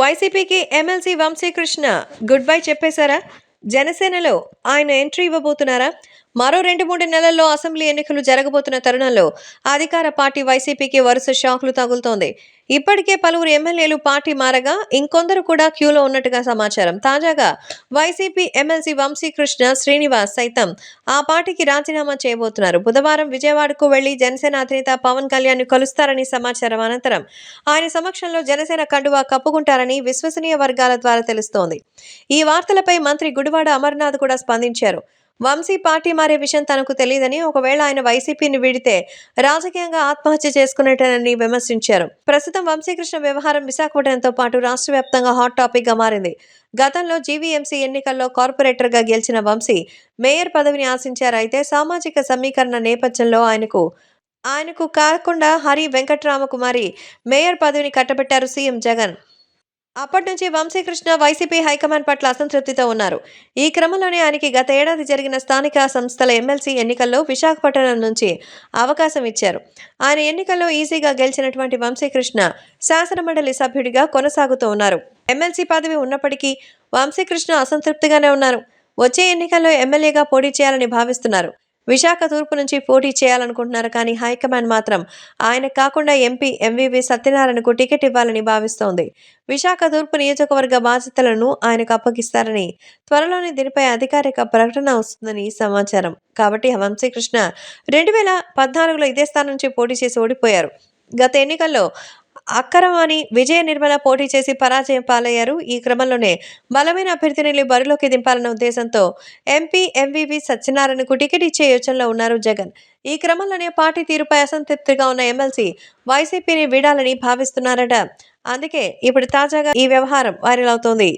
వైసీపీకి MLC Vamsikrishna good bye చెప్పేశారా? జనసేనలో ఆయన ఎంట్రీ ఇవ్వబోతున్నారా? మరో 2, 3 నెలల్లో అసెంబ్లీ ఎన్నికలు జరగబోతున్న తరుణంలో అధికార పార్టీ వైసీపీకి వరుస షాక్లు తగులుతోంది. ఇప్పటికే పలువురు ఎమ్మెల్యేలు పార్టీ మారగా ఇంకొందరు కూడా క్యూలో ఉన్నట్టుగా సమాచారం. తాజాగా వైసీపీ ఎమ్మెల్సీ వంశీకృష్ణ శ్రీనివాస్ సైతం ఆ పార్టీకి రాజీనామా చేయబోతున్నారు. బుధవారం విజయవాడకు వెళ్లి జనసేన అధినేత పవన్ కళ్యాణ్ ను కలుస్తారని సమాచారం. అనంతరం ఆయన సమక్షంలో జనసేన కండువా కప్పుకుంటారని విశ్వసనీయ వర్గాల ద్వారా తెలుస్తోంది. ఈ వార్తలపై మంత్రి గుడివాడ అమర్నాథ్ కూడా స్పందించారు. వంశీ పార్టీ మారే విషయం తనకు తెలియదని, ఒకవేళ ఆయన వైసీపీని వీడితే రాజకీయంగా ఆత్మహత్య చేసుకున్నట్టేనని విమర్శించారు. ప్రస్తుతం వంశీకృష్ణ వ్యవహారం విశాఖపట్నంతో పాటు రాష్ట్ర వ్యాప్తంగా హాట్ టాపిక్ గా మారింది. గతంలో జీవీఎంసీ ఎన్నికల్లో కార్పొరేటర్ గా గెలిచిన వంశీ మేయర్ పదవిని ఆశించారు. అయితే సామాజిక సమీకరణ నేపథ్యంలో ఆయనకు కాకుండా హరి వెంకట్రామకుమారి మేయర్ పదవిని కట్టబెట్టారు సీఎం జగన్. అప్పటి నుంచి వంశీకృష్ణ వైసీపీ హైకమాండ్ పట్ల అసంతృప్తితో ఉన్నారు. ఈ క్రమంలోనే ఆయనకి గత ఏడాది జరిగిన స్థానిక సంస్థల ఎమ్మెల్సీ ఎన్నికల్లో విశాఖపట్నం నుంచి అవకాశం ఇచ్చారు. ఆయన ఎన్నికల్లో ఈజీగా గెలిచినటువంటి వంశీకృష్ణ శాసనమండలి సభ్యుడిగా కొనసాగుతూ ఉన్నారు. ఎమ్మెల్సీ పదవి ఉన్నప్పటికీ వంశీకృష్ణ అసంతృప్తిగానే ఉన్నారు. వచ్చే ఎన్నికల్లో ఎమ్మెల్యేగా పోటీ చేయాలని భావిస్తున్నారు. విశాఖ తూర్పు నుంచి పోటీ చేయాలనుకుంటున్నారు. కానీ హైకమాండ్ మాత్రం ఆయన కాకుండా ఎంపీ ఎంవీవీ సత్యనారాయణకు టికెట్ ఇవ్వాలని భావిస్తోంది. విశాఖ తూర్పు నియోజకవర్గ బాధ్యతలను ఆయనకు అప్పగిస్తారని, త్వరలోనే దీనిపై అధికారిక ప్రకటన వస్తుందని సమాచారం. కాబట్టి వంశీకృష్ణ 2014లో ఇదే స్థానం నుంచి పోటీ చేసి ఓడిపోయారు. గత ఎన్నికల్లో అక్కరవాణి విజయ నిర్మల పోటీ చేసి పరాజయం పాలయ్యారు. ఈ క్రమంలోనే బలమైన అభ్యర్థిని బరిలోకి దింపాలన్న ఉద్దేశంతో ఎంపీ ఎంవీవీ సత్యనారాయణకు టికెట్ ఇచ్చే యోచనలో ఉన్నారు జగన్. ఈ క్రమంలోనే పార్టీ తీరుపై అసంతృప్తిగా ఉన్న ఎమ్మెల్సీ వైసీపీని వీడాలని భావిస్తున్నారట. అందుకే ఇప్పుడు తాజాగా ఈ వ్యవహారం వైరల్ అవుతోంది.